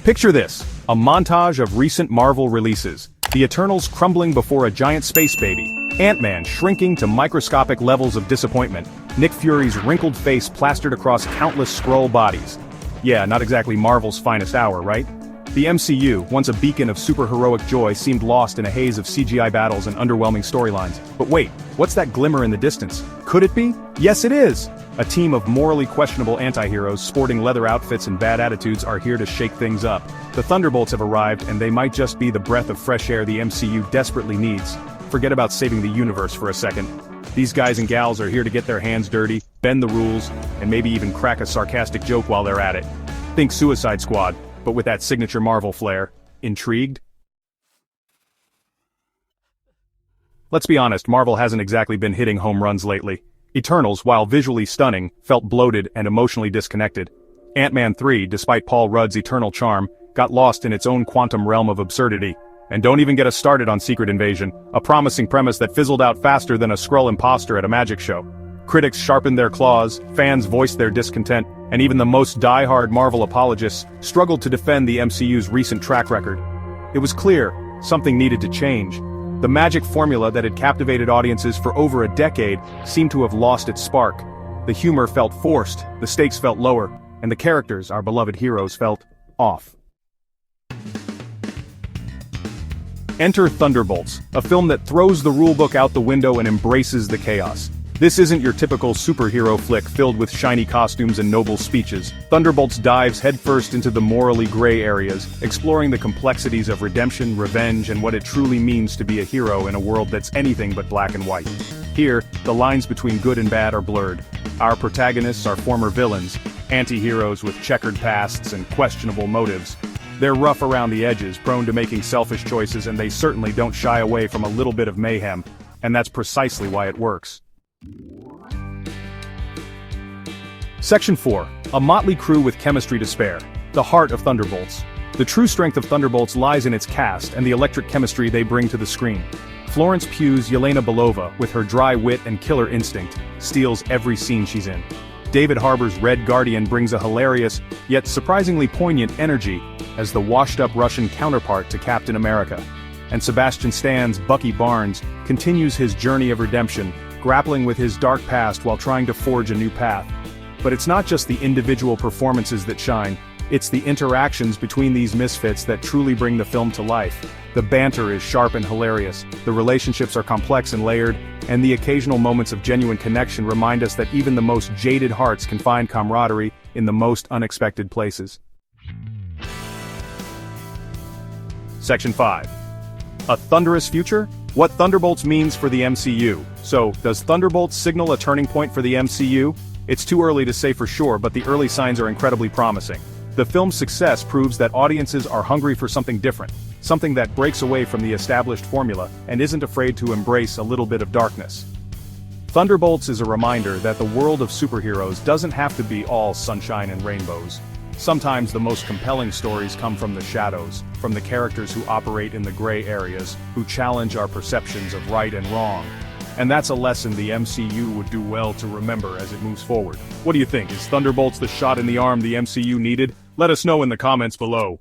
Picture this, a montage of recent Marvel releases. The Eternals crumbling before a giant space baby, Ant-Man shrinking to microscopic levels of disappointment, Nick Fury's wrinkled face plastered across countless Skrull bodies. Yeah, not exactly Marvel's finest hour, right? The MCU, once a beacon of superheroic joy, seemed lost in a haze of CGI battles and underwhelming storylines. But wait, what's that glimmer in the distance? Could it be? Yes, it is! A team of morally questionable antiheroes sporting leather outfits and bad attitudes are here to shake things up. The Thunderbolts have arrived, and they might just be the breath of fresh air the MCU desperately needs. Forget about saving the universe for a second. These guys and gals are here to get their hands dirty, bend the rules, and maybe even crack a sarcastic joke while they're at it. Think Suicide Squad, but with that signature Marvel flair. Intrigued? Let's be honest, Marvel hasn't exactly been hitting home runs lately. Eternals, while visually stunning, felt bloated and emotionally disconnected. Ant-Man 3, despite Paul Rudd's eternal charm, got lost in its own quantum realm of absurdity. And don't even get us started on Secret Invasion, a promising premise that fizzled out faster than a Skrull imposter at a magic show. Critics sharpened their claws, fans voiced their discontent, and even the most die-hard Marvel apologists struggled to defend the MCU's recent track record. It was clear, something needed to change. The magic formula that had captivated audiences for over a decade seemed to have lost its spark. The humor felt forced, the stakes felt lower, and the characters, our beloved heroes, felt off. Enter Thunderbolts, a film that throws the rulebook out the window and embraces the chaos. This isn't your typical superhero flick filled with shiny costumes and noble speeches. Thunderbolts dives headfirst into the morally gray areas, exploring the complexities of redemption, revenge, and what it truly means to be a hero in a world that's anything but black and white. Here, the lines between good and bad are blurred. Our protagonists are former villains, anti-heroes with checkered pasts and questionable motives. They're rough around the edges, prone to making selfish choices, and they certainly don't shy away from a little bit of mayhem. And that's precisely why it works. Section 4. A motley crew with chemistry to spare. The heart of Thunderbolts. The true strength of Thunderbolts lies in its cast and the electric chemistry they bring to the screen. Florence Pugh's Yelena Belova, with her dry wit and killer instinct, steals every scene she's in. David Harbour's Red Guardian brings a hilarious, yet surprisingly poignant energy as the washed-up Russian counterpart to Captain America. And Sebastian Stan's Bucky Barnes continues his journey of redemption, grappling with his dark past while trying to forge a new path. But it's not just the individual performances that shine, it's the interactions between these misfits that truly bring the film to life. The banter is sharp and hilarious, the relationships are complex and layered, and the occasional moments of genuine connection remind us that even the most jaded hearts can find camaraderie in the most unexpected places. Section 5. A thunderous future? What Thunderbolts means for the MCU. So, does Thunderbolts signal a turning point for the MCU? It's too early to say for sure, but the early signs are incredibly promising. The film's success proves that audiences are hungry for something different, something that breaks away from the established formula and isn't afraid to embrace a little bit of darkness. Thunderbolts is a reminder that the world of superheroes doesn't have to be all sunshine and rainbows. Sometimes the most compelling stories come from the shadows, from the characters who operate in the gray areas, who challenge our perceptions of right and wrong. And that's a lesson the MCU would do well to remember as it moves forward. What do you think? Is Thunderbolts the shot in the arm the MCU needed? Let us know in the comments below.